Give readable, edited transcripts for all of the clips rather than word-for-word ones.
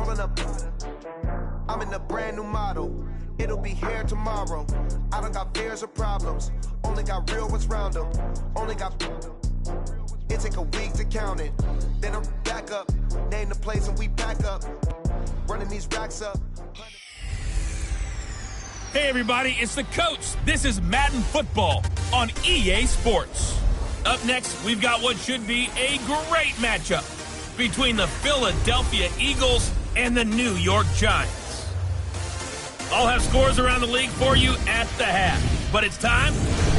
Rolling up, I'm in a brand new model. It'll be here tomorrow. I don't got fears or problems. Only got real ones round them. Only got. It take a week to count it. Then I'm back up. Name the place and we back up. Running these racks up. Hey everybody, it's the coach. This is Madden Football on EA Sports. Up next, we've got what should be a great matchup between the Philadelphia Eagles and the New York Giants. I'll have scores around the league for you at the half, but it's time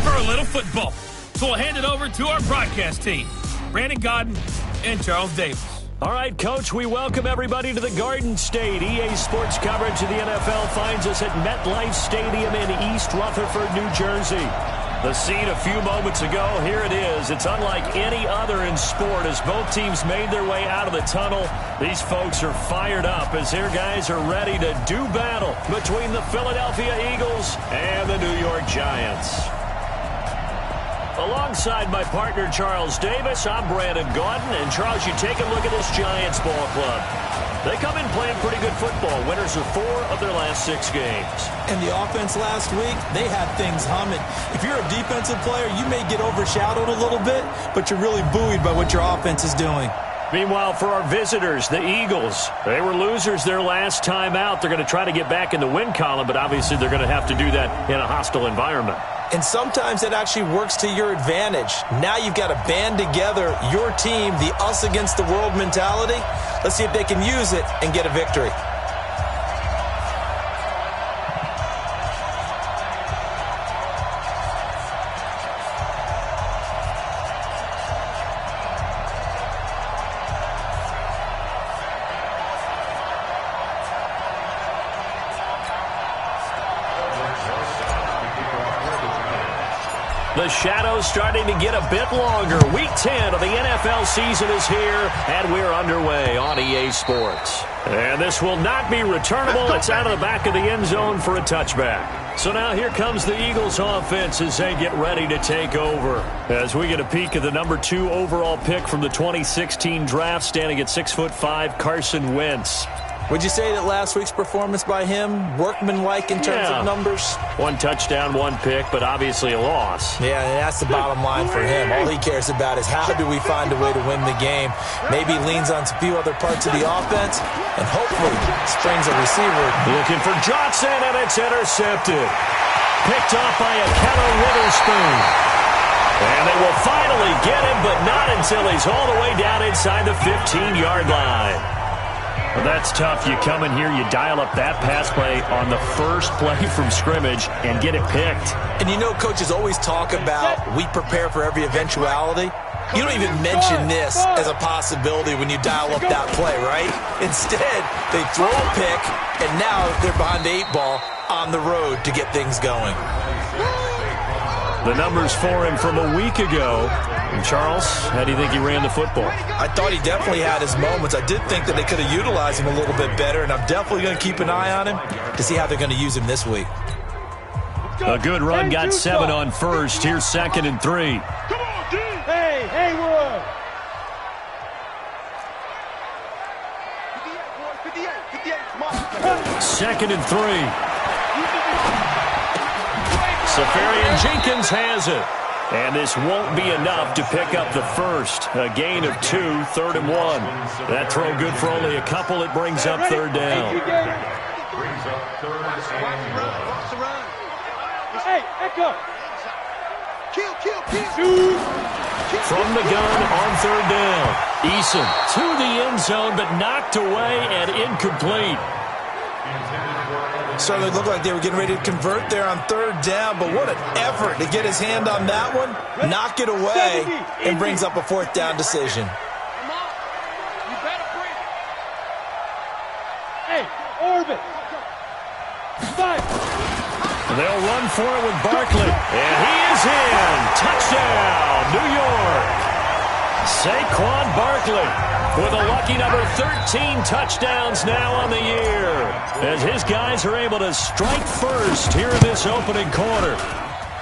for a little football. So we'll hand it over to our broadcast team, Brandon Godden and Charles Davis. All right, Coach, we welcome everybody to the Garden State. EA Sports coverage of the NFL finds us at MetLife Stadium in East Rutherford, New Jersey. The scene a few moments ago, here it is. It's unlike any other in sport as both teams made their way out of the tunnel. These folks are fired up as their guys are ready to do battle between the Philadelphia Eagles and the New York Giants. Alongside my partner, Charles Davis, I'm Brandon Godden. And, Charles, you take a look at this Giants ball club. They come in playing pretty good football. Winners of 4 of their last 6 games. And the offense last week, they had things humming. If you're a defensive player, you may get overshadowed a little bit, but you're really buoyed by what your offense is doing. Meanwhile, for our visitors, the Eagles, they were losers their last time out. They're going to try to get back in the win column, but obviously they're going to have to do that in a hostile environment. And sometimes it actually works to your advantage. Now you've got to band together your team, the us against the world mentality. Let's see if they can use it and get a victory. The shadow's starting to get a bit longer. Week 10 of the NFL season is here, and we're underway on EA Sports. And this will not be returnable. It's out of the back of the end zone for a touchback. So now here comes the Eagles offense as they get ready to take over. As we get a peek at the number 2 overall pick from the 2016 draft, standing at 6'5", Carson Wentz. Would you say that last week's performance by him, workmanlike in terms of numbers? 1 touchdown, 1 pick, but obviously a loss. Yeah, that's the bottom line for him. All he cares about is how do we find a way to win the game. Maybe leans on a few other parts of the offense, and hopefully springs a receiver. Looking for Johnson, and it's intercepted. Picked off by a Keller Witherspoon. And they will finally get him, but not until he's all the way down inside the 15-yard line. Well, that's tough. You come in here, you dial up that pass play on the first play from scrimmage and get it picked. And you know coaches always talk about we prepare for every eventuality. You don't even mention this as a possibility when you dial up that play, right? Instead, they throw a pick, and now they're behind the 8 ball on the road to get things going. The numbers for him from a week ago. And Charles, how do you think he ran the football? I thought he definitely had his moments. I did think that they could have utilized him a little bit better, and I'm definitely going to keep an eye on him to see how they're going to use him this week. A good run, got 7 on first. Here's 2nd and 3. Come on, D! Hey, Haywood! 2nd and 3. Safarian Jenkins has it. And this won't be enough to pick up the first. A gain of 2, 3rd and 1. That throw good for only a couple. It brings up 3rd down. Hey, Echo! Kill! From the gun on 3rd down. Eason to the end zone, but knocked away and incomplete. Certainly looked like they were getting ready to convert there on 3rd down, but what an effort to get his hand on that one, knock it away, and brings up a 4th down decision. Come on. You better bring it. Hey, orbit. Five. They'll run for it with Barkley, and he is in. Touchdown, New York. Saquon Barkley with a lucky number 13 touchdowns now on the year, as his guys are able to strike first here in this opening quarter.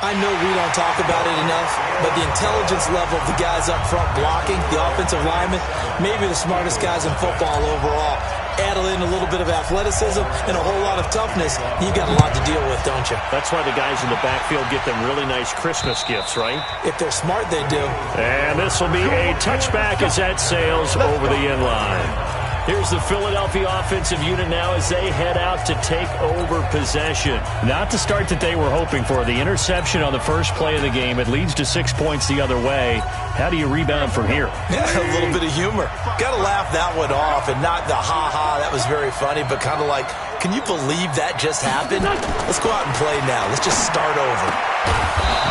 I know we don't talk about it enough, but the intelligence level of the guys up front blocking, the offensive linemen, maybe the smartest guys in football overall. add in a little bit of athleticism and a whole lot of toughness, you've got a lot to deal with, don't you? That's why the guys in the backfield get them really nice Christmas gifts, right? If they're smart, they do. And this will be a touchback as that sails over the end line. Here's the Philadelphia offensive unit now as they head out to take over possession. Not the start that they were hoping for. The interception on the first play of the game. It leads to 6 points the other way. How do you rebound from here? Yeah, a little bit of humor. Got to laugh that one off, and not the ha-ha, that was very funny, but kind of like, can you believe that just happened? Let's go out and play now. Let's just start over.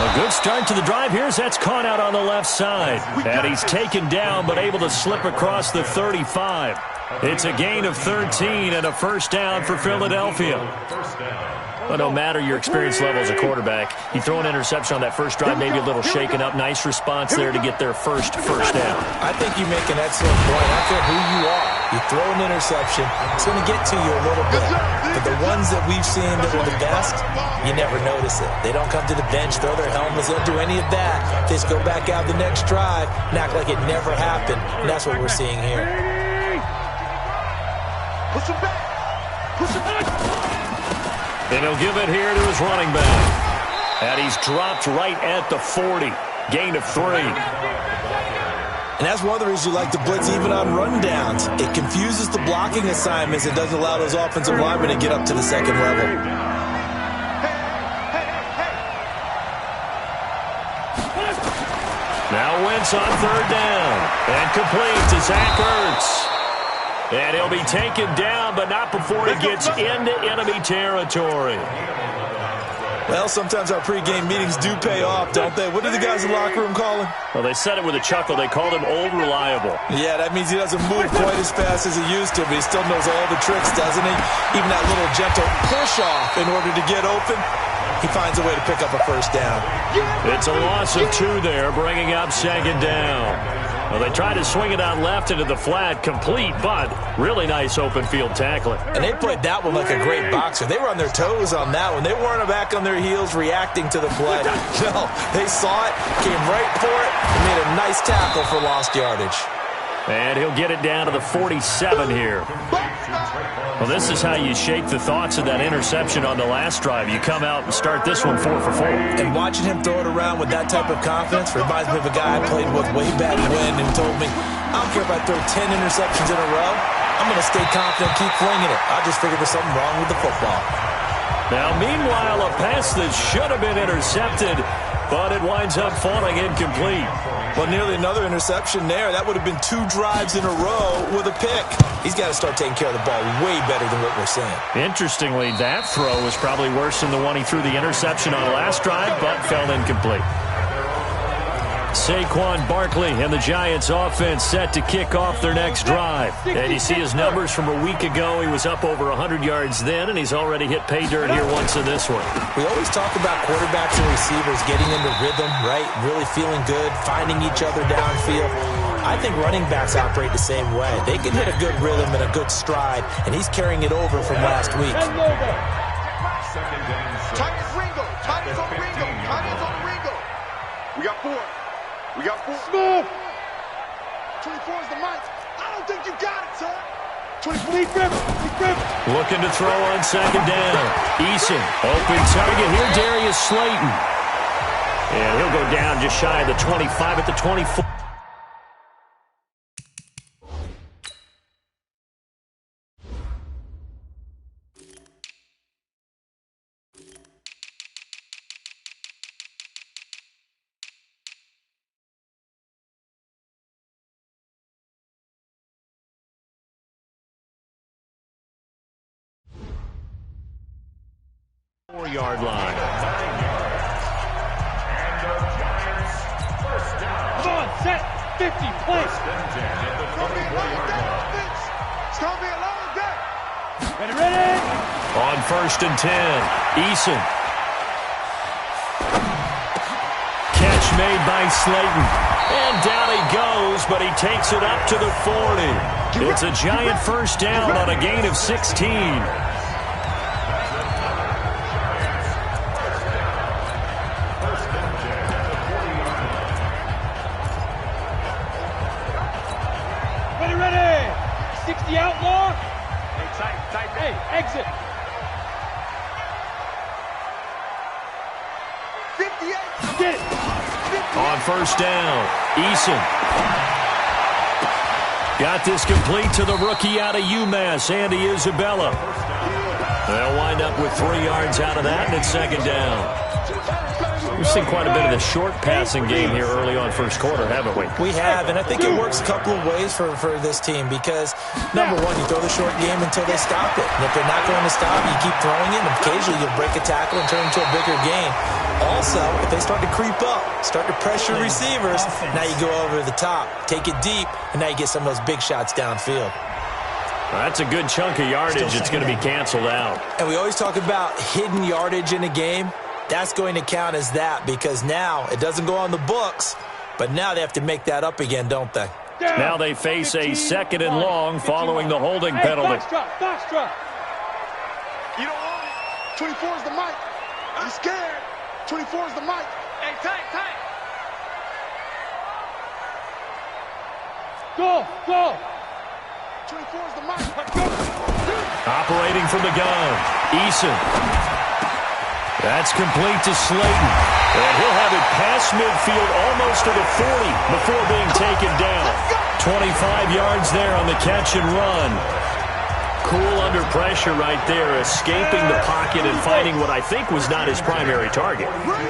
A good start to the drive here as that's caught out on the left side. And he's taken down but able to slip across the 35. It's a gain of 13 and a first down for Philadelphia. Well, no matter your experience level as a quarterback, you throw an interception on that first drive, maybe a little shaken up. Nice response there to get their first down. I think you make an excellent point. I don't care who you are. You throw an interception, it's going to get to you a little bit. But the ones that we've seen that are the best, you never notice it. They don't come to the bench, throw their helmets, they don't do any of that. They just go back out the next drive and act like it never happened. And that's what we're seeing here. Push him back. Push him back. And he'll give it here to his running back. And he's dropped right at the 40. Gain of 3. And that's one of the reasons you like to blitz even on rundowns. It confuses the blocking assignments. It doesn't allow those offensive linemen to get up to the second level. Now Wentz on third down. And complete to Zach Ertz. And he'll be taken down, but not before he gets into enemy territory. Well, sometimes our pregame meetings do pay off, don't they? What do the guys in the locker room call him? Well, they said it with a chuckle. They called him Old Reliable. Yeah, that means he doesn't move quite as fast as he used to, but he still knows all the tricks, doesn't he? Even that little gentle push-off in order to get open, he finds a way to pick up a first down. It's a loss of 2 there, bringing up second down. Well, they tried to swing it out left into the flat, complete, but really nice open field tackling. And they played that one like a great boxer. They were on their toes on that one. They weren't back on their heels reacting to the play. No, they saw it, came right for it, and made a nice tackle for lost yardage. And he'll get it down to the 47 here. Well, this is how you shake the thoughts of that interception on the last drive. You come out and start this one 4 for 4. And watching him throw it around with that type of confidence reminds me of a guy I played with way back when who told me, I don't care if I throw 10 interceptions in a row, I'm going to stay confident, keep flinging it. I just figured there's something wrong with the football. Now, meanwhile, a pass that should have been intercepted, but it winds up falling incomplete. Well, nearly another interception there. That would have been 2 drives in a row with a pick. He's got to start taking care of the ball way better than what we're seeing. Interestingly, that throw was probably worse than the one he threw the interception on last drive, but fell incomplete. Saquon Barkley and the Giants offense set to kick off their next drive. And you see his numbers from a week ago. He was up over 100 yards then, and he's already hit pay dirt here once in this one. We always talk about quarterbacks and receivers getting into rhythm, right? Really feeling good, finding each other downfield. I think running backs operate the same way. They can hit a good rhythm and a good stride, and he's carrying it over from last week. Titans Ringo. Titans on Ringo. Titans on Ringo. We got 4. We got 4. Smooth. 24 is the mic. I don't think you got it, sir. 24. Lee Griffin. Looking to throw on second down. Eason, open target here, Darius Slayton. And he'll go down just shy of the 25 at the 24. Yard line. Come on, set. 50, play. It's going to be a long day, offense. It's going to be a long day. Ready? On 1st and 10, Eason. Catch made by Slayton. And down he goes, but he takes it up to the 40. It's a giant first down on a gain of 16. Ready. 60 outlaw. Hey, exit. 58. Get it. On first down, Eason. Got this complete to the rookie out of UMass, Andy Isabella. They'll wind up with 3 yards out of that, and it's second down. We've seen quite a bit of the short passing game here early on first quarter, haven't we? We have, and I think it works a couple of ways for this team because, number one, you throw the short game until they stop it. And if they're not going to stop, you keep throwing it, and occasionally you'll break a tackle and turn it into a bigger gain. Also, if they start to creep up, start to pressure receivers, now you go over the top, take it deep, and now you get some of those big shots downfield. Well, that's a good chunk of yardage. It's going to be canceled out. And we always talk about hidden yardage in a game. That's going to count as that because now it doesn't go on the books, but now they have to make that up again, don't they? Now they face a second and long following the holding penalty. Box drop. You don't want it. 24 is the mic. I'm scared. 24 is the mic. Hey, tight. Go. 24 is the mic. Operating from the gun, Eason. That's complete to Slayton. And he'll have it past midfield almost to the 40 before being taken down. 25 yards there on the catch and run. Cool under pressure right there, escaping the pocket and finding what I think was not his primary target.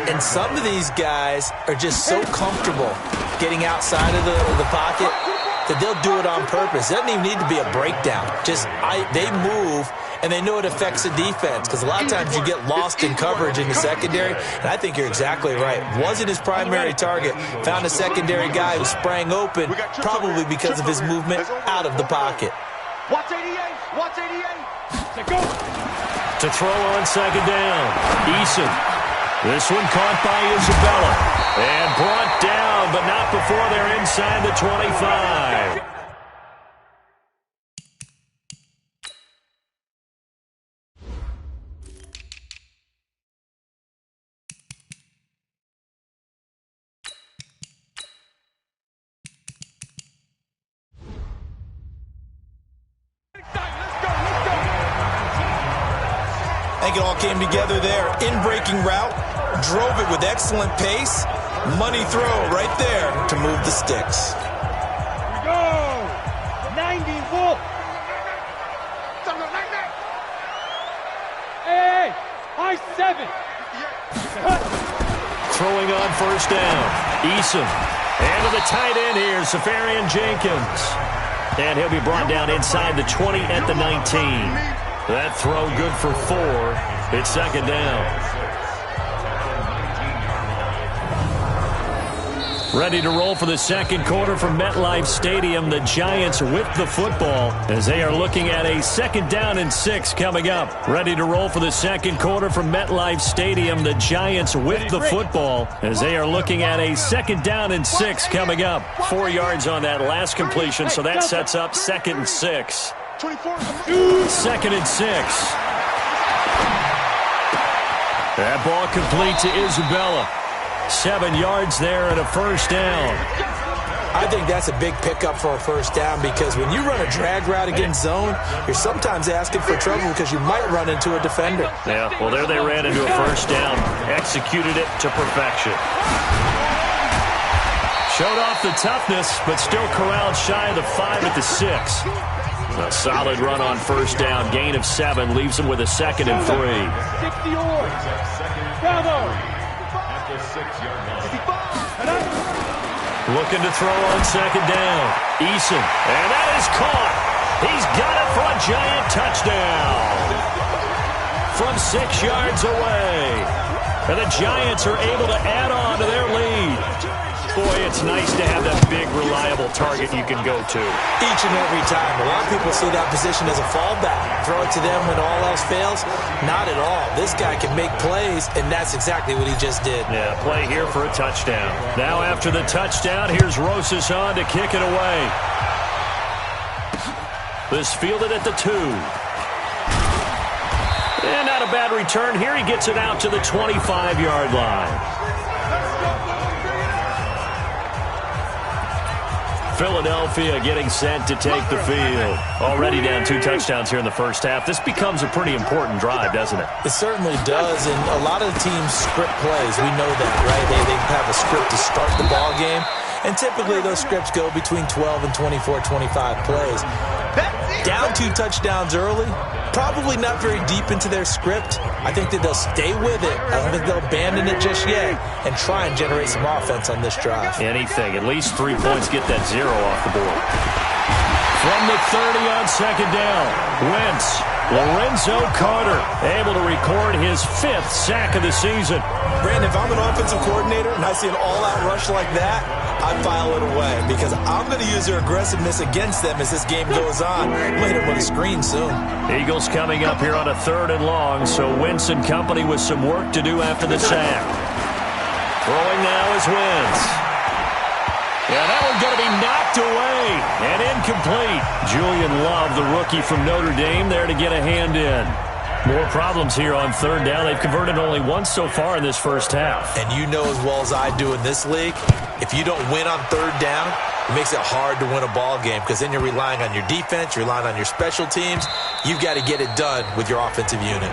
And some of these guys are just so comfortable getting outside of the pocket that they'll do it on purpose. It doesn't even need to be a breakdown. They move, and they know it affects the defense because a lot of times you get lost in coverage in the secondary, and I think you're exactly right. Wasn't his primary target. Found a secondary guy who sprang open, probably because of his movement out of the pocket. Watch 88. To throw on second down, Eason. This one caught by Isabella. And brought down, but not before they're inside the 25. I think it all came together there. In-breaking route, drove it with excellent pace. Money throw right there to move the sticks. Go. 90 full. Hey, high 7. Throwing on first down, Eason. And to the tight end here, Safarian Jenkins. And he'll be brought down inside the 20 at the 19. That throw good for 4. It's second down. Ready to roll for the second quarter from MetLife Stadium. The Giants with the football as they are looking at a 2nd down and 6 coming up. Ready to roll for the second quarter from MetLife Stadium. The Giants with the football as they are looking at a 2nd down and 6 coming up. 4 yards on that last completion, so that sets up 2nd and 6. 2nd and 6. That ball complete to Isabella. 7 yards there and a first down. I think that's a big pickup for a first down because when you run a drag route against zone, you're sometimes asking for trouble because you might run into a defender. Yeah, well, there they ran into a first down. Executed it to perfection. Showed off the toughness, but still corralled shy of the 5 at the 6. A solid run on first down. Gain of 7 leaves them with a 2nd and 3. 60 yards. Bravo. Looking to throw on 2nd down. Eason. And that is caught. He's got it for a Giant touchdown. From 6 yards away. And the Giants are able to add on to their lead. Boy, it's nice to have that big, reliable target you can go to. Each and every time. A lot of people see that position as a fallback. Throw it to them when all else fails. Not at all. This guy can make plays, and that's exactly what he just did. Yeah, play here for a touchdown. Now after the touchdown, here's Rosas on to kick it away. This fielded at the 2. And not a bad return. Here he gets it out to the 25-yard line. Philadelphia getting set to take the field. Already down 2 touchdowns here in the first half. This becomes a pretty important drive, doesn't it? It certainly does, and a lot of the teams script plays. We know that, right? They have a script to start the ball game, and typically those scripts go between 12 and 24, 25 plays. Down 2 touchdowns early, probably not very deep into their script. I think that they'll stay with it. I don't think they'll abandon it just yet and try and generate some offense on this drive. Anything. At least 3 points, get that 0 off the board. From the 30 on second down, Wentz, Lorenzo Carter, able to record his 5th sack of the season. Brandon, if I'm an offensive coordinator and I see an all-out rush like that, I file it away because I'm going to use their aggressiveness against them as this game goes on. I'm going to hit them with a screen soon. Eagles coming up here on a 3rd and long, so Wentz and company with some work to do after the sack. Throwing now is Wentz. Yeah, that one's going to be knocked away and incomplete. Julian Love, the rookie from Notre Dame, there to get a hand in. More problems here on 3rd down. They've converted only once so far in this first half. And you know as well as I do in this league, if you don't win on 3rd down, it makes it hard to win a ball game because then you're relying on your defense, you're relying on your special teams. You've got to get it done with your offensive unit.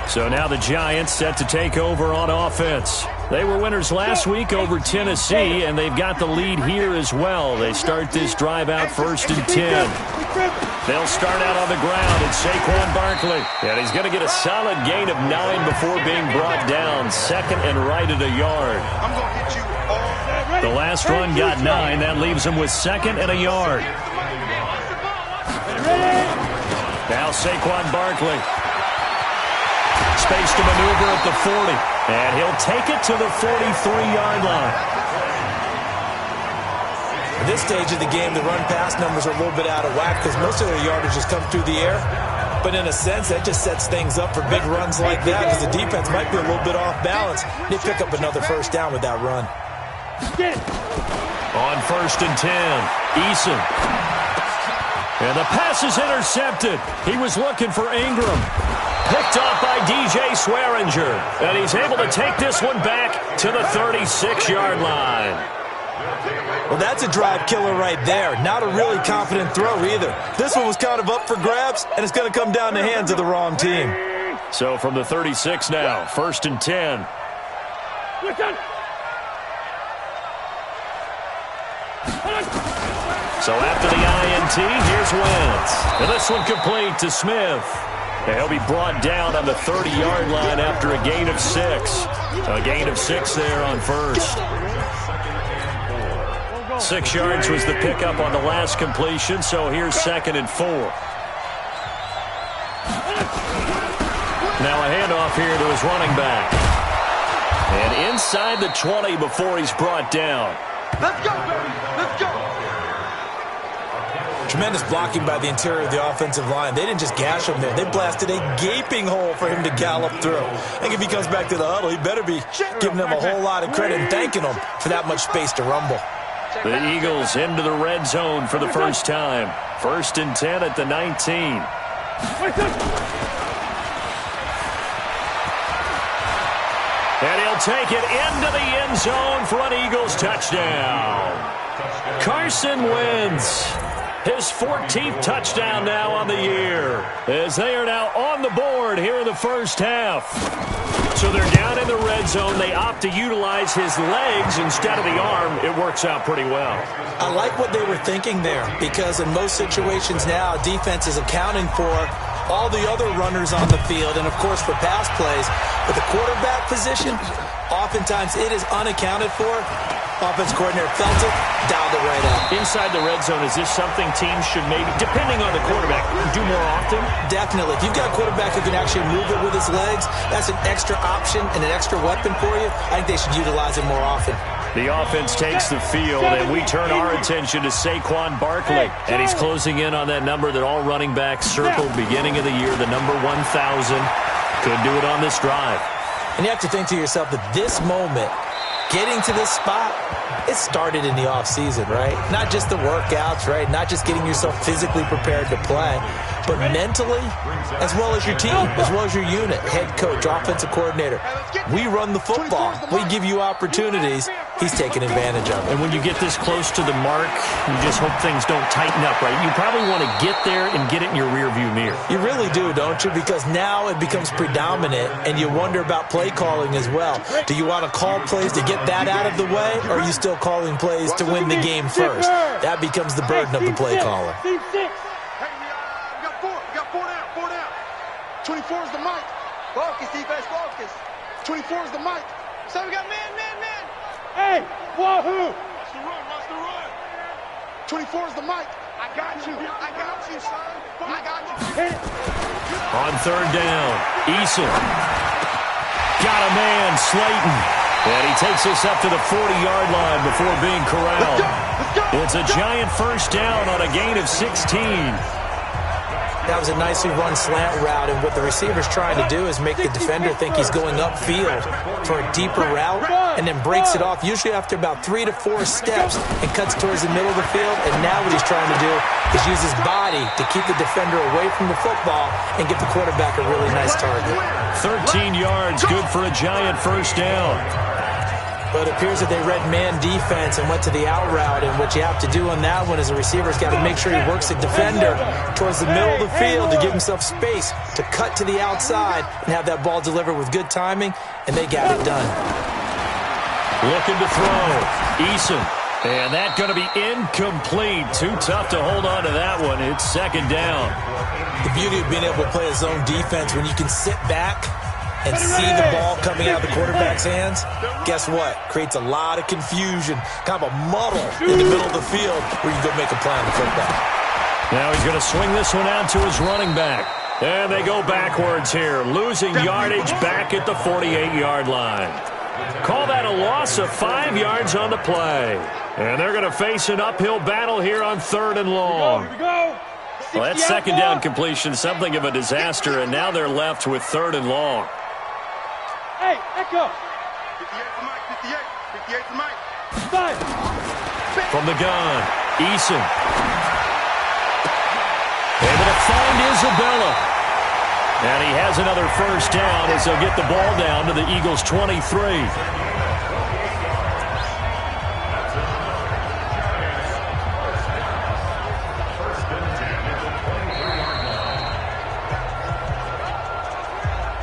So now the Giants set to take over on offense. They were winners last week over Tennessee, and they've got the lead here as well. They start this drive out 1st and 10. They'll start out on the ground, and Saquon Barkley. And he's going to get a solid gain of 9 before being brought down. 2nd and right at a yard. The last run got 9. That leaves him with 2nd and a yard. Now Saquon Barkley. Space to maneuver at the 40. And he'll take it to the 43-yard line. At this stage of the game, the run-pass numbers are a little bit out of whack because most of their yardage just comes through the air. But in a sense, that just sets things up for big runs like that because the defense might be a little bit off balance. They pick up another 1st down with that run. On 1st and 10, Eason. And the pass is intercepted. He was looking for Ingram. Picked off by DJ Swearinger. And he's able to take this one back to the 36-yard line. Well, that's a drive killer right there. Not a really confident throw either. This one was kind of up for grabs, and it's going to come down the hands of the wrong team. So from the 36 now, 1st and 10. So after the INT, here's Wentz. And this one complete to Smith. And he'll be brought down on the 30-yard line after a gain of 6. A gain of 6 there on 1st. 6 yards was the pickup on the last completion, so here's 2nd and 4. Now a handoff here to his running back. And inside the 20 before he's brought down. Let's go, baby. Let's go. Tremendous blocking by the interior of the offensive line. They didn't just gash him there. They blasted a gaping hole for him to gallop through. I think if he comes back to the huddle, he better be giving them a whole lot of credit and thanking them for that much space to rumble. The Eagles into the red zone for the first time. 1st and 10 at the 19. And he'll take it into the end zone for an Eagles touchdown. Carson Wentz. His 14th touchdown now on the year, as they are now on the board here in the first half. So they're down in the red zone. They opt to utilize his legs instead of the arm. It works out pretty well. I like what they were thinking there, because in most situations now, defense is accounting for all the other runners on the field and, of course, for pass plays. But the quarterback position, oftentimes it is unaccounted for. Offense coordinator felt it, dialed it right up. Inside the red zone, is this something teams should maybe, depending on the quarterback, do more often? Definitely. If you've got a quarterback who can actually move it with his legs, that's an extra option and an extra weapon for you. I think they should utilize it more often. The offense takes the field, and we turn our attention to Saquon Barkley. And he's closing in on that number that all running backs circled beginning of the year, the number 1,000. Could do it on this drive. And you have to think to yourself that this moment getting to this spot, it started in the offseason, right? Not just the workouts, right? Not just getting yourself physically prepared to play, but mentally, as well as your team, as well as your unit, head coach, offensive coordinator. We run the football. We give you opportunities. He's taking advantage of it. And when you get this close to the mark, you just hope things don't tighten up, right? You probably want to get there and get it in your rearview mirror. You really do, don't you? Because now it becomes predominant, and you wonder about play calling as well. Do you want to call plays to get that out of the way, or are you still calling plays to win the game first? That becomes the burden of the play caller. Hey, we got four. We got four down. 24 is the mic. Focus, defense, focus. 24 is the mic. So we got man. Hey, wahoo! Watch the run. 24 is the mic. I got you, son. I got you. Hit it. On third down, Eason. Got a man, Slayton. And he takes us up to the 40-yard line before being corralled. It's a giant first down on a gain of 16. That was a nicely run slant route, and what the receiver's trying to do is make the defender think he's going upfield for a deeper route and then breaks it off, usually after about 3 to 4 steps, and cuts towards the middle of the field. And now what he's trying to do is use his body to keep the defender away from the football and get the quarterback a really nice target. 13 yards, good for a giant first down. But it appears that they read man defense and went to the out route, and what you have to do on that one is the receiver's got to make sure he works the defender towards the middle of the field to give himself space to cut to the outside and have that ball delivered with good timing, and they got it done. Looking to throw, Eason. And that's going to be incomplete. Too tough to hold on to that one. It's second down. The beauty of being able to play a zone defense when you can sit back and see the ball coming out of the quarterback's hands, guess what? Creates a lot of confusion, kind of a muddle in the middle of the field where you go make a play on the football. Now he's going to swing this one out to his running back. And they go backwards here, losing yardage back at the 48-yard line. Call that a loss of 5 yards on the play. And they're going to face an uphill battle here on third and long. Here we go. Well, that second down completion, something of a disaster, and now they're left with third and long. Hey, Echo. 58 for Mike. 58 for Mike. 5. From the gun, Eason. Able to find Isabella. And he has another first down as they'll get the ball down to the Eagles' 23.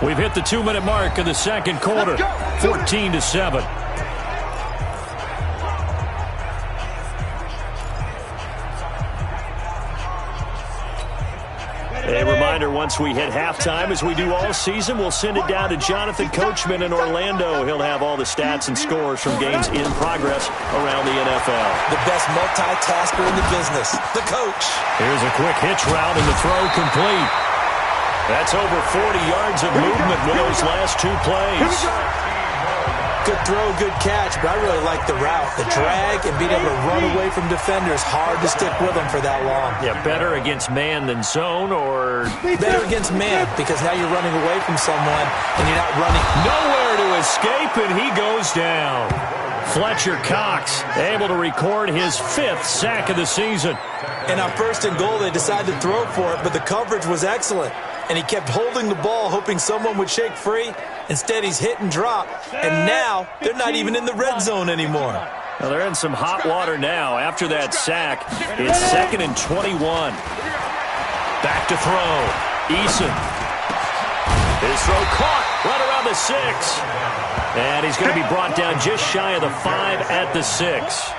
We've hit the 2-minute mark of the second quarter, 14-7. A reminder, once we hit halftime, as we do all season, we'll send it down to Jonathan Coachman in Orlando. He'll have all the stats and scores from games in progress around the NFL. The best multitasker in the business, the coach. Here's a quick hitch route and the throw complete. That's over 40 yards of movement with those last two plays. Good throw, good catch, but I really like the route. The drag and being able to run away from defenders, hard to stick with them for that long. Yeah, better against man than zone, or better against man, because now you're running away from someone and you're not running. Nowhere to escape, and he goes down. Fletcher Cox able to record his 5th sack of the season. And on first and goal, they decided to throw for it, but the coverage was excellent. And he kept holding the ball, hoping someone would shake free. Instead, he's hit and drop. And now, they're not even in the red zone anymore. Well, they're in some hot water now. After that sack, it's 2nd and 21. Back to throw. Eason. His throw caught right around the 6. And he's going to be brought down just shy of the 5 at the 6.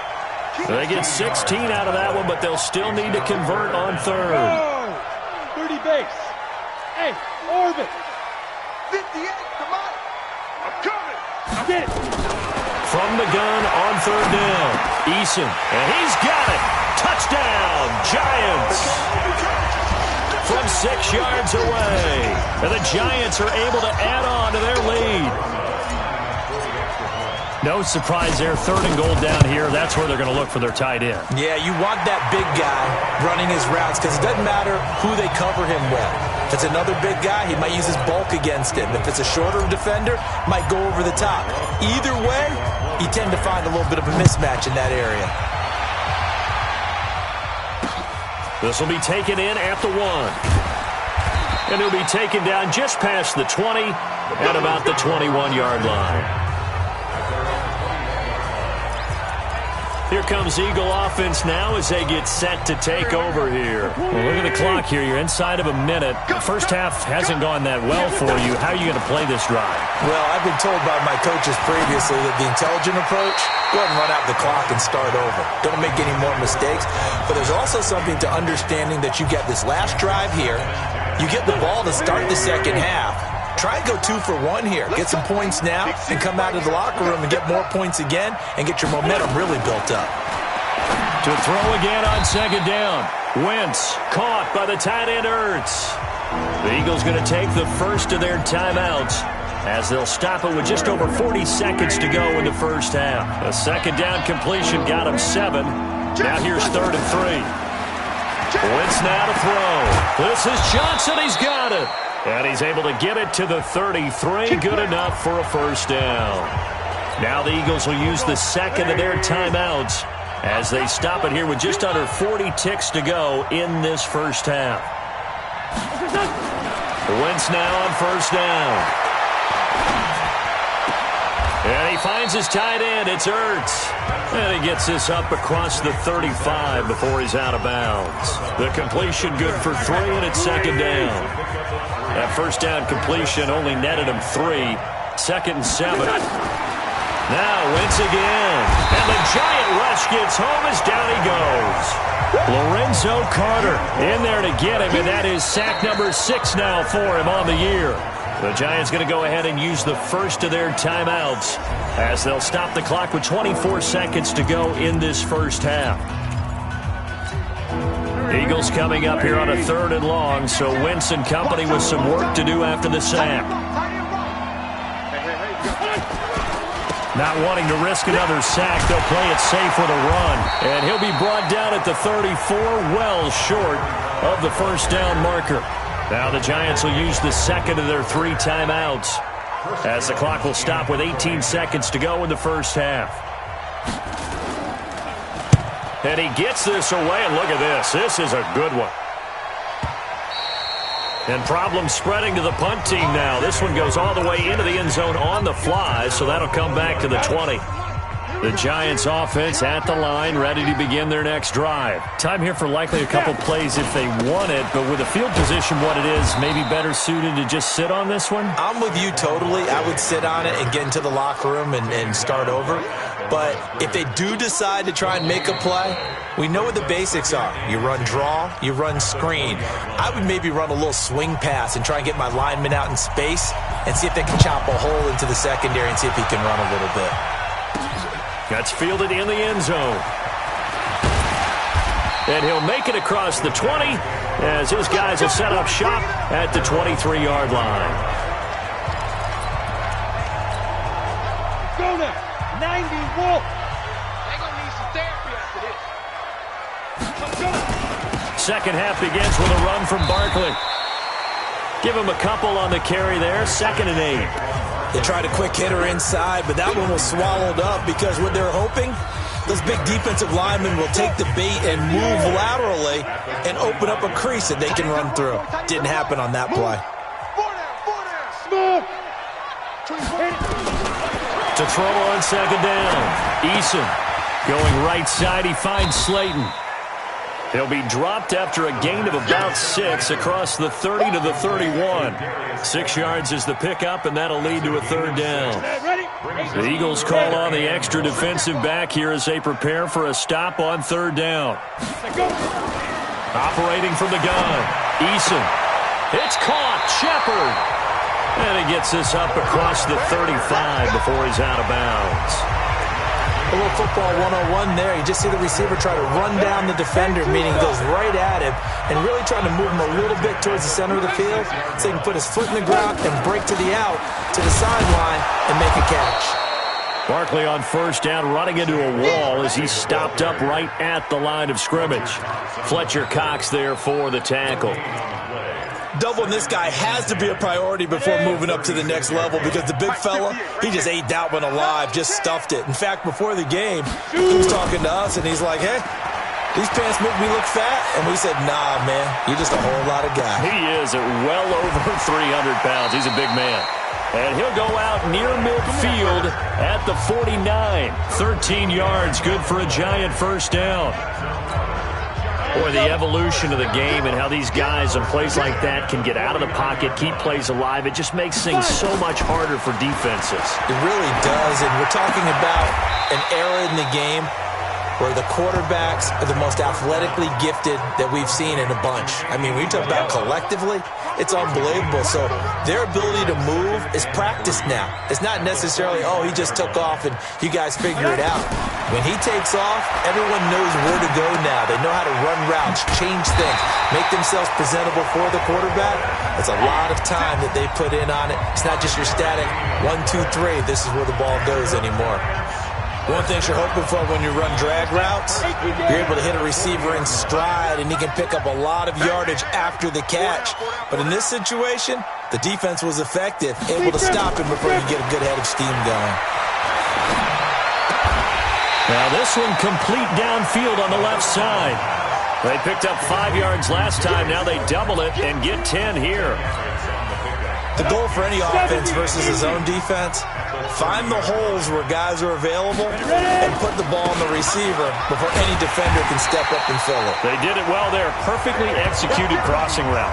They get 16 out of that one, but they'll still need to convert on third. 30 base. Hey, Orbit. 58, come on. I'm coming. Get it. From the gun on third down. Eason, and he's got it. Touchdown, Giants. From 6 yards away. And the Giants are able to add on to their lead. No surprise there, 3rd and goal down here. That's where they're going to look for their tight end. Yeah, you want that big guy running his routes because it doesn't matter who they cover him with. If it's another big guy, he might use his bulk against him. If it's a shorter defender, might go over the top. Either way, you tend to find a little bit of a mismatch in that area. This will be taken in at the 1. And he'll be taken down just past the 20 at about the 21-yard line. Here comes Eagle offense now as they get set to take over here. Well, look at the clock here. You're inside of a minute. The first half hasn't gone that well for you. How are you going to play this drive? Well, I've been told by my coaches previously that the intelligent approach, go ahead and run out the clock and start over. Don't make any more mistakes. But there's also something to understanding that you get this last drive here. You get the ball to start the second half. Try and go 2 for 1 here. Get some points now and come out of the locker room and get more points again and get your momentum really built up. To throw again on second down. Wentz caught by the tight end Ertz. The Eagles going to take the first of their timeouts as they'll stop it with just over 40 seconds to go in the first half. A second down completion got him 7. Now here's 3rd and 3. Wentz now to throw. This is Johnson. He's got it. And he's able to get it to the 33. Good enough for a first down. Now the Eagles will use the second of their timeouts as they stop it here with just under 40 ticks to go in this first half. Wentz now on first down. And he finds his tight end. It's Ertz. And he gets this up across the 35 before he's out of bounds. The completion good for 3, and it's second down. That first down completion only netted him 3. 2nd and 7. Now Wentz again. And the giant rush gets home as down he goes. Lorenzo Carter in there to get him, and that is sack number 6 now for him on the year. The Giants going to go ahead and use the first of their timeouts as they'll stop the clock with 24 seconds to go in this first half. Eagles coming up here on a 3rd and long, so Wentz and company with some work to do after the sack. Not wanting to risk another sack, they'll play it safe with a run. And he'll be brought down at the 34, well short of the first down marker. Now the Giants will use the second of their 3 timeouts as the clock will stop with 18 seconds to go in the first half. And he gets this away, and look at this. This is a good one. And problems spreading to the punt team now. This one goes all the way into the end zone on the fly, so that'll come back to the 20. The Giants offense at the line, ready to begin their next drive. Time here for likely a couple plays if they want it, but with the field position what it is, maybe better suited to just sit on this one? I'm with you totally. I would sit on it and get into the locker room and start over. But if they do decide to try and make a play, we know what the basics are. You run draw, you run screen. I would maybe run a little swing pass and try and get my lineman out in space and see if they can chop a hole into the secondary and see if he can run a little bit. That's fielded in the end zone. And he'll make it across the 20 as his guys will set up shop at the 23-yard line. Go now. 90 Wolf. They're going to need some therapy after this. Second half begins with a run from Barkley. Give him a couple on the carry there. 2nd and 8. They tried a quick hitter inside, but that one was swallowed up because what they're hoping, those big defensive linemen will take the bait and move laterally and open up a crease that they can run through. Didn't happen on that play. To throw on second down. Eason going right side. He finds Slayton. He'll be dropped after a gain of about 6 across the 30 to the 31. 6 yards is the pickup, and that'll lead to a 3rd down. The Eagles call on the extra defensive back here as they prepare for a stop on 3rd down. Operating from the gun. Eason. It's caught. Shepard. And he gets this up across the 35 before he's out of bounds. A little football 101 there. You just see the receiver try to run down the defender, meaning he goes right at him, and really trying to move him a little bit towards the center of the field so he can put his foot in the ground and break to the out, to the sideline, and make a catch. Barkley on first down, running into a wall as he's stopped up right at the line of scrimmage. Fletcher Cox there for the tackle. doubling this guy has to be a priority before moving up to the next level because the big fella, he just ate that one alive, just stuffed it. In fact, before the game, he was talking to us, and he's like, hey, these pants make me look fat? And we said, nah, man, you're just a whole lot of guy. He is at well over 300 pounds. He's a big man. And he'll go out near midfield at the 49. 13 yards, good for a Giant first down. Boy, the evolution of the game and how these guys in plays like that can get out of the pocket, keep plays alive, it just makes things so much harder for defenses. It really does, and we're talking about an era in the game where the quarterbacks are the most athletically gifted that we've seen in a bunch. I mean, when you talk about collectively, it's unbelievable. So their ability to move is practiced now. It's not necessarily, oh, he just took off and you guys figure it out. When he takes off, everyone knows where to go now. They know how to run routes, change things, make themselves presentable for the quarterback. It's a lot of time that they put in on it. It's not just your static 1, 2, 3, this is where the ball goes anymore. One thing you're hoping for when you run drag routes, you're able to hit a receiver in stride, and he can pick up a lot of yardage after the catch. But in this situation, the defense was effective, able to stop him before he get a good head of steam going. Now this one complete downfield on the left side. They picked up 5 yards last time. Now they double it and get 10 here. The goal for any offense versus his own defense, find the holes where guys are available and put the ball on the receiver before any defender can step up and fill it. They did it well there. Perfectly executed crossing route.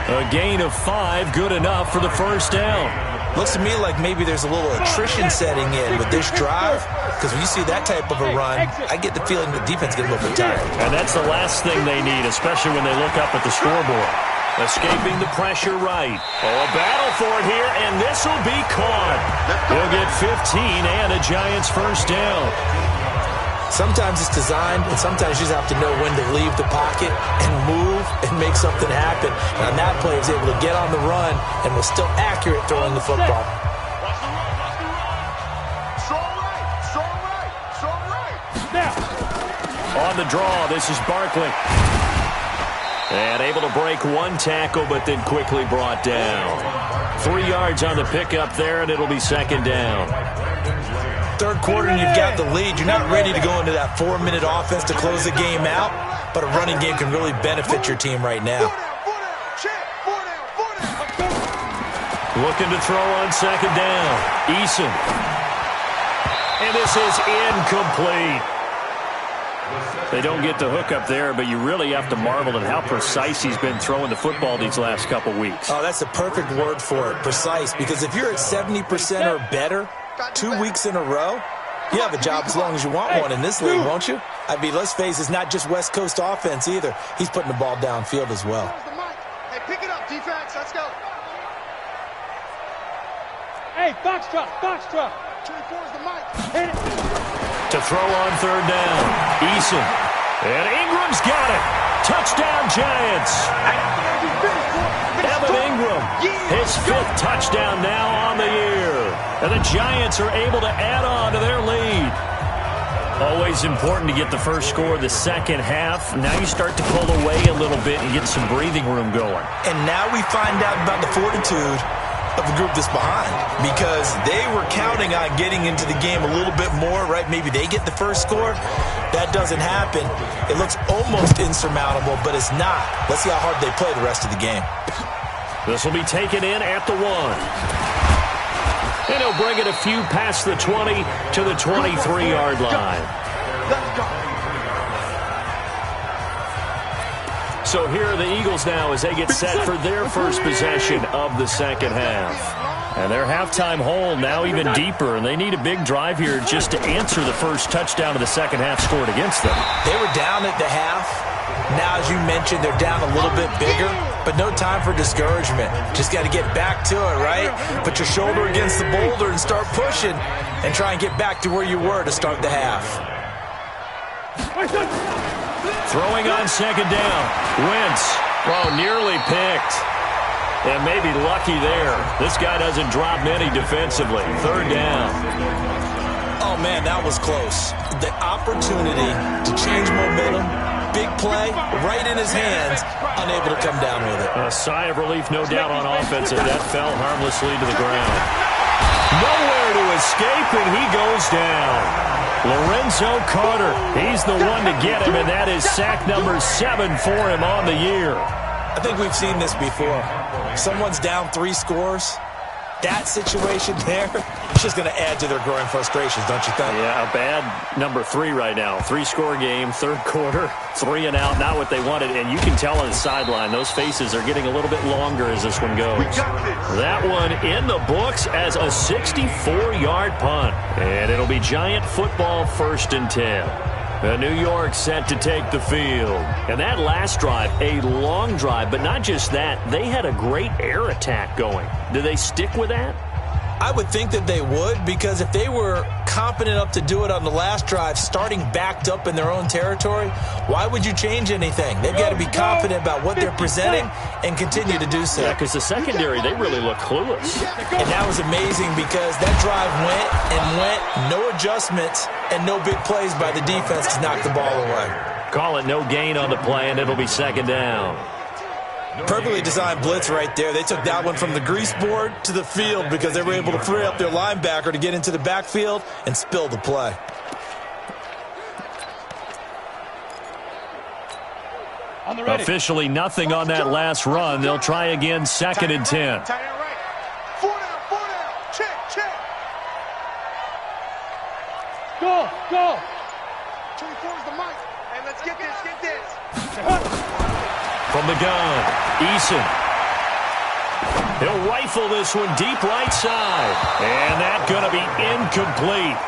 A gain of 5, good enough for the first down. Looks to me like maybe there's a little attrition setting in with this drive, because when you see that type of a run, I get the feeling the defense gets a little bit tired. And that's the last thing they need, especially when they look up at the scoreboard. Escaping the pressure right. Oh, a battle for it here, and this will be caught. He'll get 15 and a Giants first down. Sometimes it's designed, and sometimes you just have to know when to leave the pocket and move and make something happen. And on that play, he was able to get on the run and was still accurate throwing the football. On the draw, this is Barkley. And able to break one tackle, but then quickly brought down. 3 yards on the pickup there, and it'll be second down. Third quarter, and you've got the lead. You're not ready to go into that 4-minute offense to close the game out, but a running game can really benefit your team right now. Looking to throw on second down. Eason. And this is incomplete. They don't get the hook up there, but you really have to marvel at how precise he's been throwing the football these last couple weeks. Oh, that's the perfect word for it, precise, because if you're at 70% or better 2 weeks in a row, you have a job as long as you want one in this league, won't you? I mean, let's face it, it's not just West Coast offense either. He's putting the ball downfield as well. Hey, pick it up, defense. Let's go. Hey, box truck, box truck. 24 is the mic. Hit it. To throw on third down, Eason. And Ingram's got it. Touchdown, Giants. Evan Ingram, his 5th touchdown now on the year. And the Giants are able to add on to their lead. Always important to get the first score of the second half. Now you start to pull away a little bit and get some breathing room going. And now we find out about the fortitude of the group that's behind, because they were counting on getting into the game a little bit more, right? Maybe they get the first score. That doesn't happen. It looks almost insurmountable, but it's not. Let's see how hard they play the rest of the game. This will be taken in at the 1. And he'll bring it a few past the 20 to the 23-yard line. Let's go. So here are the Eagles now as they get set for their first possession of the second half. And their halftime hole now even deeper, and they need a big drive here just to answer the first touchdown of the second half scored against them. They were down at the half. Now, as you mentioned, they're down a little bit bigger, but no time for discouragement. Just got to get back to it, right? Put your shoulder against the boulder and start pushing and try and get back to where you were to start the half. Throwing on second down. Wentz. Oh, nearly picked. And maybe lucky there. This guy doesn't drop many defensively. Third down. Oh, man, that was close. The opportunity to change momentum, big play, right in his hands, unable to come down with it. A sigh of relief, no doubt, on offense, and that fell harmlessly to the ground. Nowhere to escape, and he goes down. Lorenzo Carter, he's the one to get him, and that is sack number 7 for him on the year. I think we've seen this before. Someone's down 3 scores. That situation there, it's just going to add to their growing frustrations, don't you think? Yeah, a bad number 3 right now. 3-score game, third quarter, 3 and out, not what they wanted. And you can tell on the sideline, those faces are getting a little bit longer as this one goes. That one in the books as a 64-yard punt. And it'll be Giant football, 1st and 10. New York set to take the field. And that last drive, a long drive, but not just that. They had a great air attack going. Do they stick with that? I would think that they would, because if they were confident enough to do it on the last drive, starting backed up in their own territory, why would you change anything? They've got to be confident about what they're presenting and continue to do so. Yeah, because the secondary, they really look clueless. And that was amazing because that drive went and went, no adjustments, and no big plays by the defense to knock the ball away. Call it no gain on the play, and it'll be 2nd down. Perfectly designed blitz right there. They took that one from the grease board to the field because they were able to free up their linebacker to get into the backfield and spill the play. Officially nothing on that last run. They'll try again, 2nd and 10. 4 down. Check. Go. 24 is the mic. Hey, let's get this. From the gun, Eason. He'll rifle this one deep right side. And that's going to be incomplete.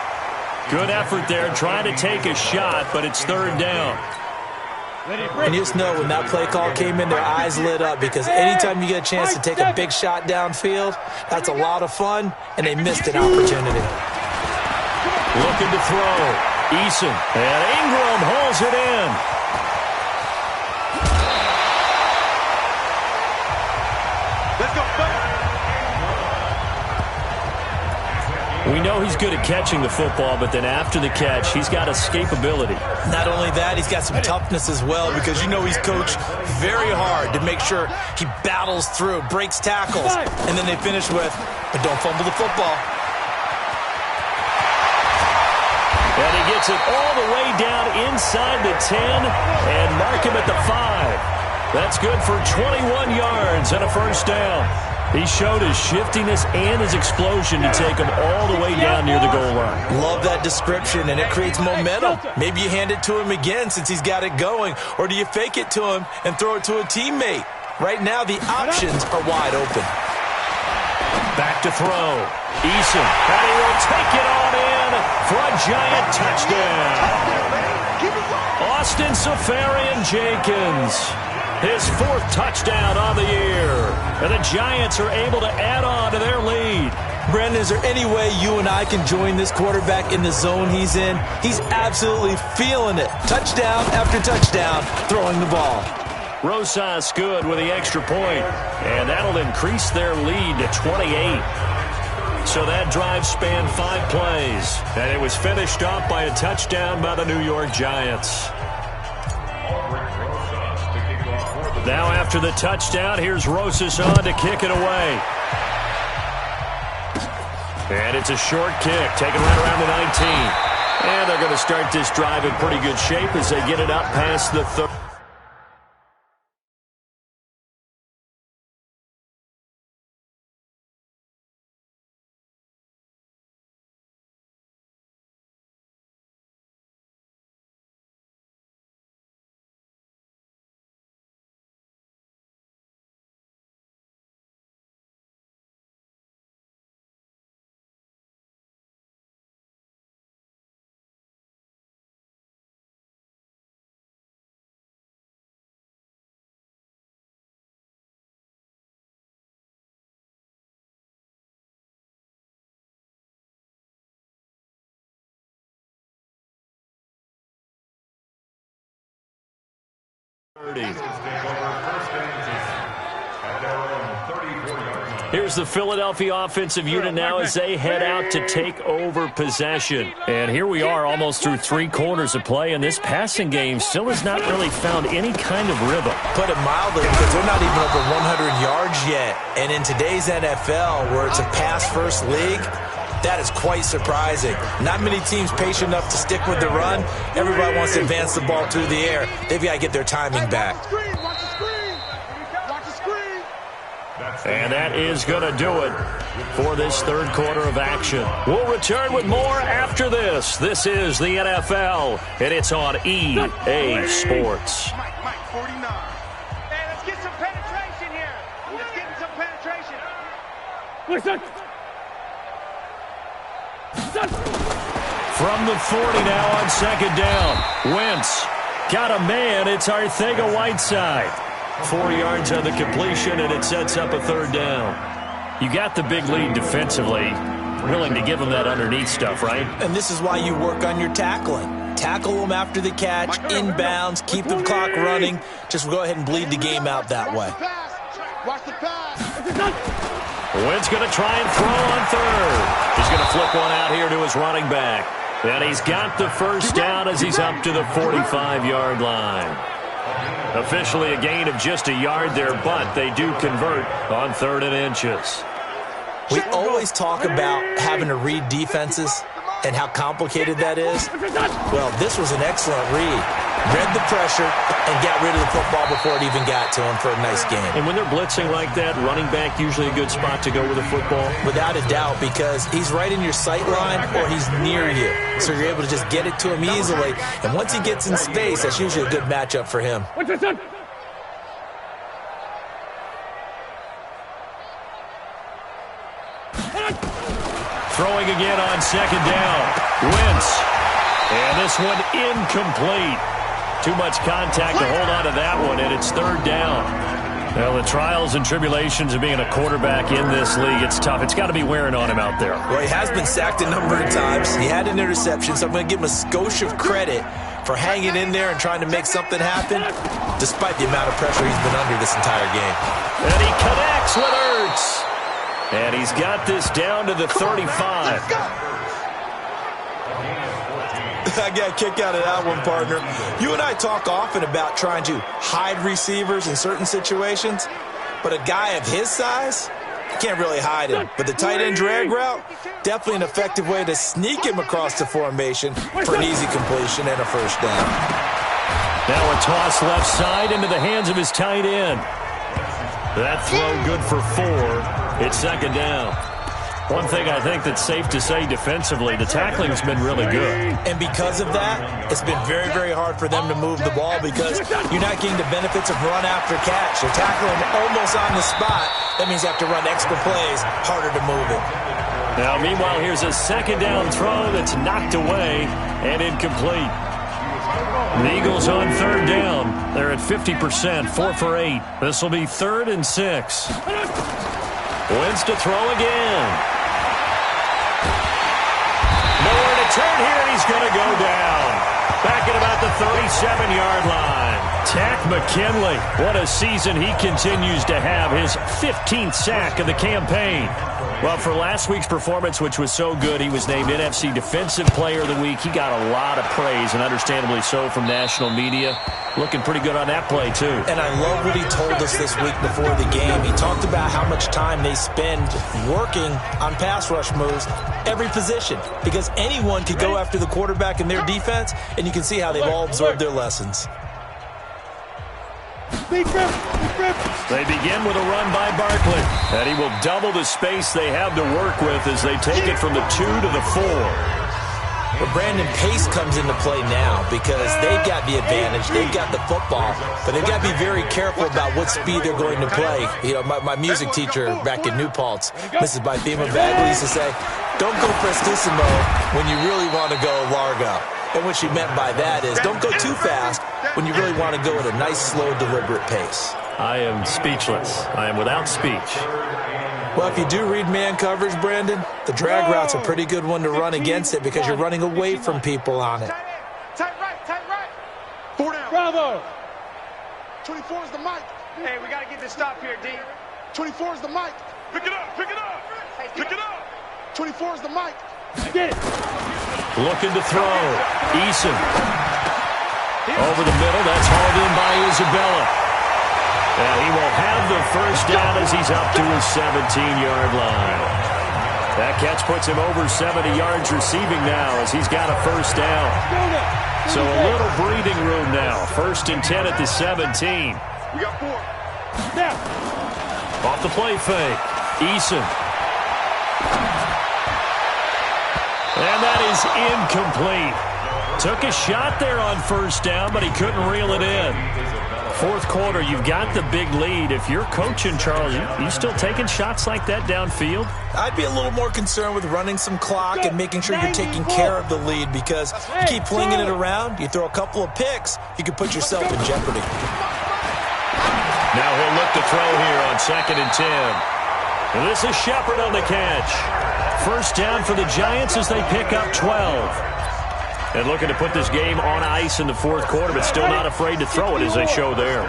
Good effort there trying to take a shot, but it's 3rd down. And you just know when that play call came in, their eyes lit up, because anytime you get a chance to take a big shot downfield, that's a lot of fun, and they missed an opportunity. Looking to throw. Eason. And Ingram hauls it in. Let's go, We know he's good at catching the football, but then after the catch, he's got escapability. Not only that, he's got some toughness as well, because you know he's coached very hard to make sure he battles through, breaks tackles, and then they finish with, but don't fumble the football. And he gets it all the way down inside the 10 and mark him at the 5. That's good for 21 yards and a 1st down. He showed his shiftiness and his explosion to take him all the way down near the goal line. Love that description, and it creates momentum. Maybe you hand it to him again since he's got it going, or do you fake it to him and throw it to a teammate? Right now, the options are wide open. Back to throw. Eason, and he will take it on in for a Giant touchdown. Austin Seferian-Jenkins, his 4th touchdown on the year. And the Giants are able to add on to their lead. Brandon, is there any way you and I can join this quarterback in the zone he's in? He's absolutely feeling it. Touchdown after touchdown, throwing the ball. Rosas good with the extra point, and that'll increase their lead to 28. So that drive spanned 5 plays, and it was finished off by a touchdown by the New York Giants. Now after the touchdown, here's Rosas on to kick it away. And it's a short kick, taken right around the 19. And they're going to start this drive in pretty good shape as they get it up past the 30. This is takeover first and 10 at their own 34-yard line. Here's the Philadelphia offensive unit now as they head out to take over possession. And here we are almost through 3 quarters of play, and this passing game still has not really found any kind of rhythm. Put it mildly, because they're not even over 100 yards yet. And in today's NFL, where it's a pass-first league, that is quite surprising. Not many teams patient enough to stick with the run. Everybody wants to advance the ball through the air. They've got to get their timing back. And that is going to do it for this third quarter of action. We'll return with more after this. This is the NFL, and it's on EA Sports. Mike, 49. Hey, let's get some penetration here. Let's get some penetration. Listen. From the 40 now on second down. Wentz got a man. It's Arcega-Whiteside. 4 yards on the completion, and it sets up a third down. You got the big lead defensively. Willing to give them that underneath stuff, right? And this is why you work on your tackling. Tackle them after the catch, inbounds, keep the clock running. Just go ahead and bleed the game out that way. Watch the pass. Wentz going to try and throw on third. He's going to flip one out here to his running back. And he's got the first down as he's up to the 45-yard line. Officially a gain of just a yard there, but they do convert on 3rd and inches. We always talk about having to read defenses and how complicated that is. Well, this was an excellent read. Read the pressure and got rid of the football before it even got to him for a nice game. And when they're blitzing like that, running back usually a good spot to go with the football? Without a doubt, because he's right in your sight line or he's near you. So you're able to just get it to him easily. And once he gets in space, that's usually a good matchup for him. Throwing again on second down. Wentz. And this one incomplete. Too much contact to hold on to that one, and it's 3rd down. Well, the trials and tribulations of being a quarterback in this league, it's tough. It's got to be wearing on him out there. Well, he has been sacked a number of times. He had an interception, so I'm going to give him a skosh of credit for hanging in there and trying to make something happen, despite the amount of pressure he's been under this entire game. And he connects with Ertz. And he's got this down to the 35. I got a kick out of that one, partner. You and I talk often about trying to hide receivers in certain situations, but a guy of his size, you can't really hide him. But the tight end drag route, definitely an effective way to sneak him across the formation for an easy completion and a first down. Now a toss left side into the hands of his tight end. That throw good for 4. It's second down. One thing I think that's safe to say defensively, the tackling's been really good. And because of that, it's been very, very hard for them to move the ball because you're not getting the benefits of run after catch. They're tackling almost on the spot. That means you have to run extra plays, harder to move it. Now, meanwhile, here's a second down throw that's knocked away and incomplete. The Eagles on 3rd down. They're at 50%, 4 for 8. This will be 3rd and 6. Wentz to throw again. Nowhere to turn here, and he's going to go down. Back at about the 37-yard line. Tack McKinley. What a season he continues to have. His 15th sack of the campaign. Well, for last week's performance, which was so good, he was named NFC Defensive Player of the Week. He got a lot of praise, and understandably so, from national media. Looking pretty good on that play, too. And I love what he told us this week before the game. He talked about how much time they spend working on pass rush moves, every position, because anyone could go after the quarterback in their defense, and you can see how they've all absorbed their lessons. They begin with a run by Barkley, and he will double the space they have to work with as they take it from the 2 to the 4. But Brandon, pace comes into play now because they've got the advantage. They've got the football, but they've got to be very careful about what speed they're going to play. You know, my music teacher back in New Paltz, Mrs. Bythema Bagley, used to say, don't go prestissimo when you really want to go largo. And what she meant by that is don't go too fast when you really want to go at a nice, slow, deliberate pace. I am speechless. I am without speech. Well, if you do read man coverage, Brandon, the drag route's a pretty good one to run against it because you're running away from people on it. Tight right, tight right. 4 down. Bravo. 24 is the mic. Hey, we got to get this stop here, D. 24 is the mic. Pick it up. Pick it up. Pick it up. 24 is the mic. Get it. Looking to throw. Eason. Over the middle. That's hauled in by Isabella. And he will have the first down as he's up to his 17-yard line. That catch puts him over 70 yards receiving now as he's got a first down. So a little breathing room now. 1st and 10 at the 17. We got 4. Now. Off the play fake. Eason. And that is incomplete. Took a shot there on first down, but he couldn't reel it in. 4th quarter, you've got the big lead. If you're coaching, Charles, you still taking shots like that downfield? I'd be a little more concerned with running some clock and making sure you're taking care of the lead, because you keep flinging it around, you throw a couple of picks, you could put yourself in jeopardy. Now he'll look to throw here on 2nd and 10. And this is Shepard on the catch. First down for the Giants as they pick up 12. And looking to put this game on ice in the 4th quarter, but still not afraid to throw it as they show there.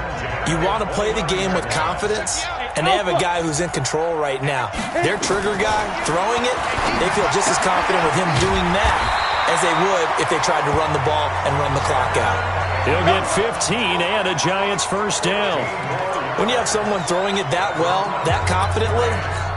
You want to play the game with confidence, and they have a guy who's in control right now. Their trigger guy, throwing it, they feel just as confident with him doing that as they would if they tried to run the ball and run the clock out. He'll get 15 and a Giants first down. When you have someone throwing it that well, that confidently,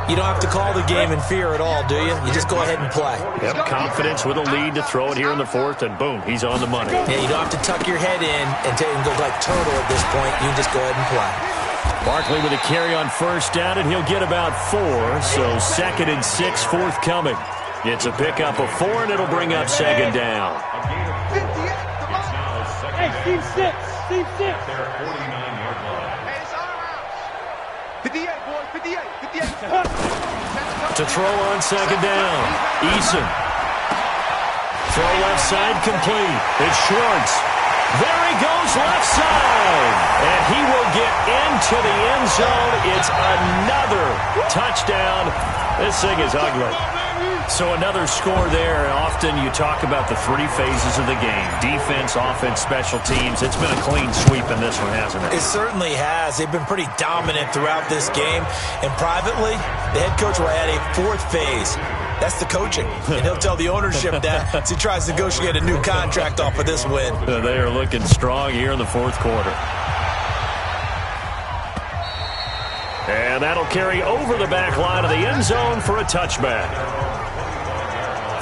you don't have to call the game in fear at all, do you? You just go ahead and play. Yep, confidence with a lead to throw it here in the 4th, and boom, he's on the money. Yeah, you don't have to tuck your head in and go like turtle at this point. You just go ahead and play. Barkley with a carry on first down, and he'll get about 4, so 2nd and 6 forthcoming. It's a pickup of 4, and it'll bring up 2nd down. Hey, Steve 6. Steve 6. Hey, it's our house. 58, boys. 58. 58. To throw on 2nd down. Eason. Throw left side complete. It's Schwartz. There he goes left side. And he will get into the end zone. It's another touchdown. This thing is ugly. So another score there. Often you talk about the 3 phases of the game. Defense, offense, special teams. It's been a clean sweep in this one, hasn't it? It certainly has. They've been pretty dominant throughout this game. And privately, the head coach will add a 4th phase. That's the coaching. And he'll tell the ownership that as he tries to negotiate a new contract off of this win. They are looking strong here in the 4th quarter. And that'll carry over the back line of the end zone for a touchback.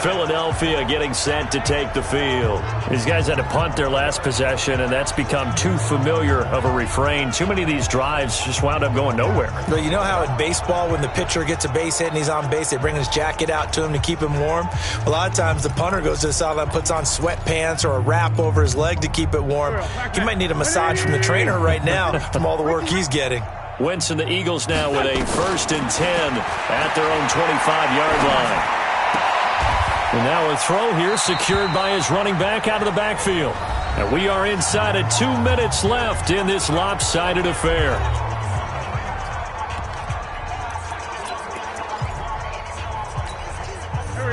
Philadelphia getting set to take the field. These guys had to punt their last possession, and that's become too familiar of a refrain. Too many of these drives just wound up going nowhere. But you know how in baseball, when the pitcher gets a base hit and he's on base, they bring his jacket out to him to keep him warm? A lot of times the punter goes to the sideline, puts on sweatpants or a wrap over his leg to keep it warm. He might need a massage from the trainer right now from all the work he's getting. Wentz and the Eagles now with a 1st and 10 at their own 25-yard line. And now a throw here secured by his running back out of the backfield. And we are inside of 2 minutes left in this lopsided affair.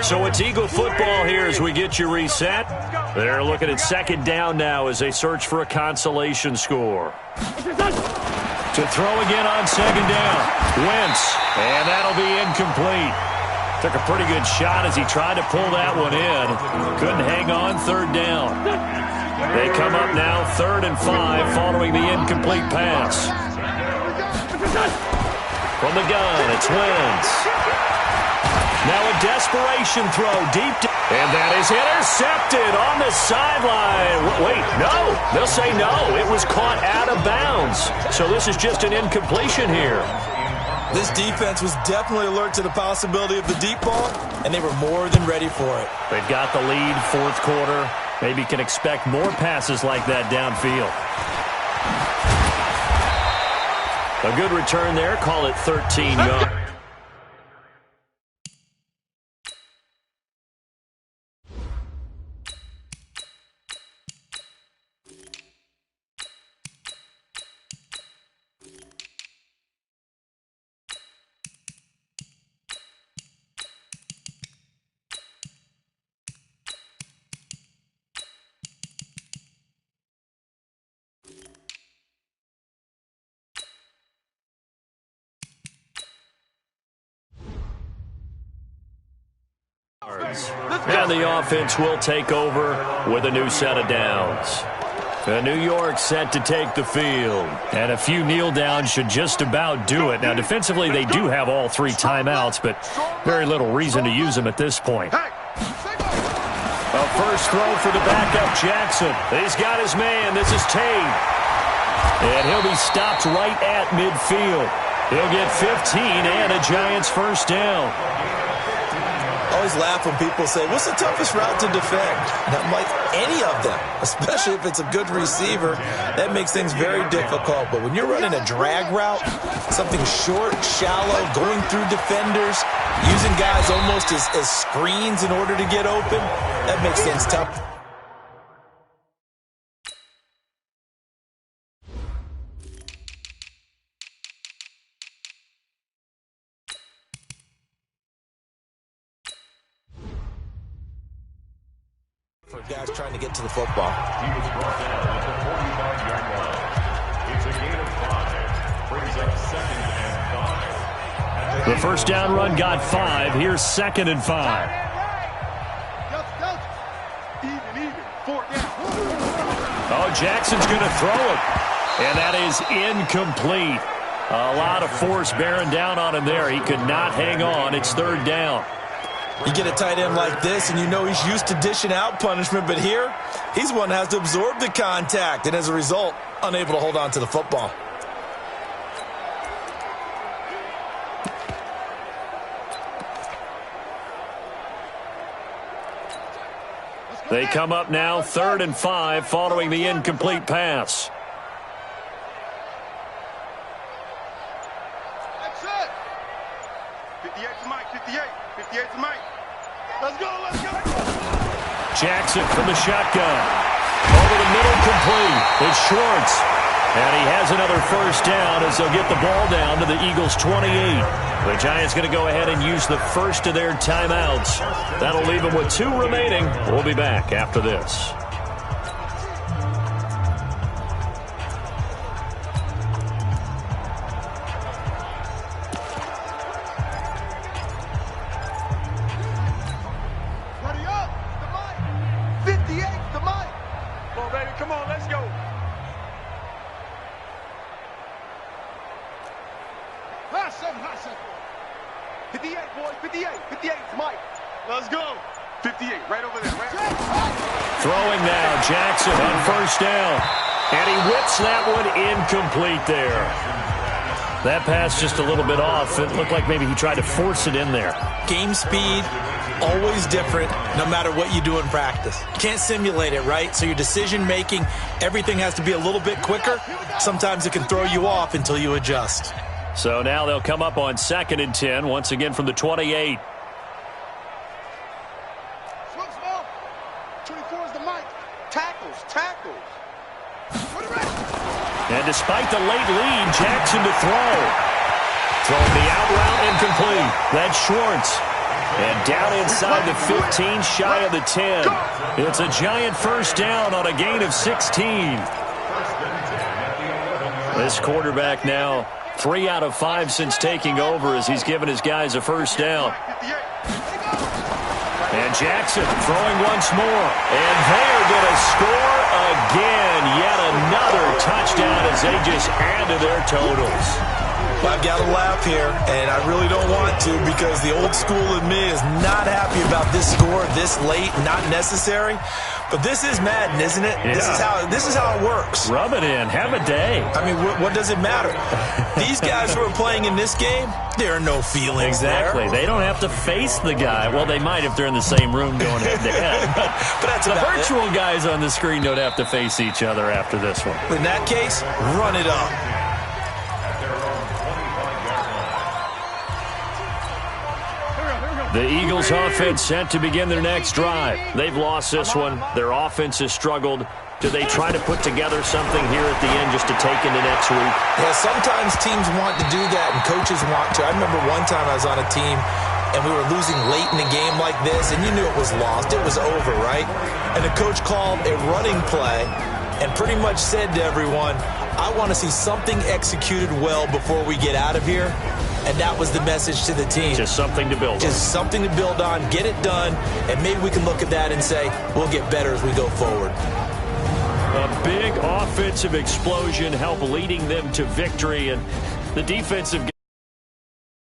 So it's Eagle football here as we get you reset. They're looking at 2nd down now as they search for a consolation score. To throw again on 2nd down. Wentz. And that'll be incomplete. Took a pretty good shot as he tried to pull that one in. Couldn't hang on 3rd down. They come up now 3rd and 5 following the incomplete pass. From the gun, it's Wentz. Now a desperation throw deep. And that is intercepted on the sideline. Wait, no. They'll say no. It was caught out of bounds. So this is just an incompletion here. This defense was definitely alert to the possibility of the deep ball, and they were more than ready for it. They've got the lead, 4th quarter. Maybe can expect more passes like that downfield. A good return there. Call it 13 yards. And the offense will take over with a new set of downs. New York set to take the field. And a few kneel downs should just about do it. Now, defensively, they do have all 3 timeouts, but very little reason to use them at this point. A first throw for the backup, Jackson. He's got his man. This is Tate. And he'll be stopped right at midfield. He'll get 15 and a Giants first down. I always laugh when people say, what's the toughest route to defend? And I'm like, any of them, especially if it's a good receiver. That makes things very difficult. But when you're running a drag route, something short, shallow, going through defenders, using guys almost as screens in order to get open, that makes things tough. For guys trying to get to the football. He was brought down at the 45-yard line. It's a gain of 5. Brings up 2nd and 5. The first down run got 5. Here's 2nd and 5. Even. 4th down. Oh, Jackson's going to throw it. And that is incomplete. A lot of force bearing down on him there. He could not hang on. It's 3rd down. You get a tight end like this, and you know he's used to dishing out punishment, but here, he's the one that has to absorb the contact, and as a result, unable to hold on to the football. They come up now, 3rd and 5, following the incomplete pass. That's it. 58 to Mike. 58 to Mike. Let's go. Jackson from the shotgun. Over the middle, complete. It's Schwartz. And he has another first down as they'll get the ball down to the Eagles' 28. The Giants going to go ahead and use the first of their timeouts. That'll leave them with 2 remaining. We'll be back after this. Ready up. The Mike. 58. The Mike. Come on, baby. Come on. Let's go. High 58, boys. 58. 58. It's Mike. Let's go. 58. Right over there. Right. Throwing now, Jackson on first down. And he whips that one incomplete there. That pass just a little bit off. It looked like maybe he tried to force it in there. Game speed, always different, no matter what you do in practice. You can't simulate it, right? So your decision-making, everything has to be a little bit quicker. Sometimes it can throw you off until you adjust. So now they'll come up on 2nd and 10, once again from the 28. 24 is the Mike. Tackles. And despite the late lead, Jackson to throw. Throwing the out route incomplete. That's Schwartz. And down inside the 15, shy of the 10. It's a Giant first down on a gain of 16. This quarterback now 3 out of 5 since taking over as he's given his guys a first down. And Jackson throwing once more. And they're going to score again. Yet another touchdown as they just add to their totals. I've got to laugh here, and I really don't want to because the old school in me is not happy about this score this late, not necessary. But this is Madden, isn't it? Yeah. This is how it works. Rub it in. Have a day. I mean, what does it matter? These guys who are playing in this game, there are no feelings exactly. there. They don't have to face the guy. Well, they might if they're in the same room going head-to-head. But that's the virtual guys on the screen don't have to face each other after this one. In that case, run it up. The Eagles offense set to begin their next drive. They've lost this one. Their offense has struggled. Do they try to put together something here at the end just to take into next week? Yeah, sometimes teams want to do that and coaches want to. I remember one time I was on a team and we were losing late in a game like this and you knew it was lost. It was over, right? And the coach called a running play and pretty much said to everyone, I want to see something executed well before we get out of here. and that was the message to the team. Just something to build on. Just something to build on, get it done, and maybe we can look at that and say, we'll get better as we go forward. A big offensive explosion helped leading them to victory, and the defensive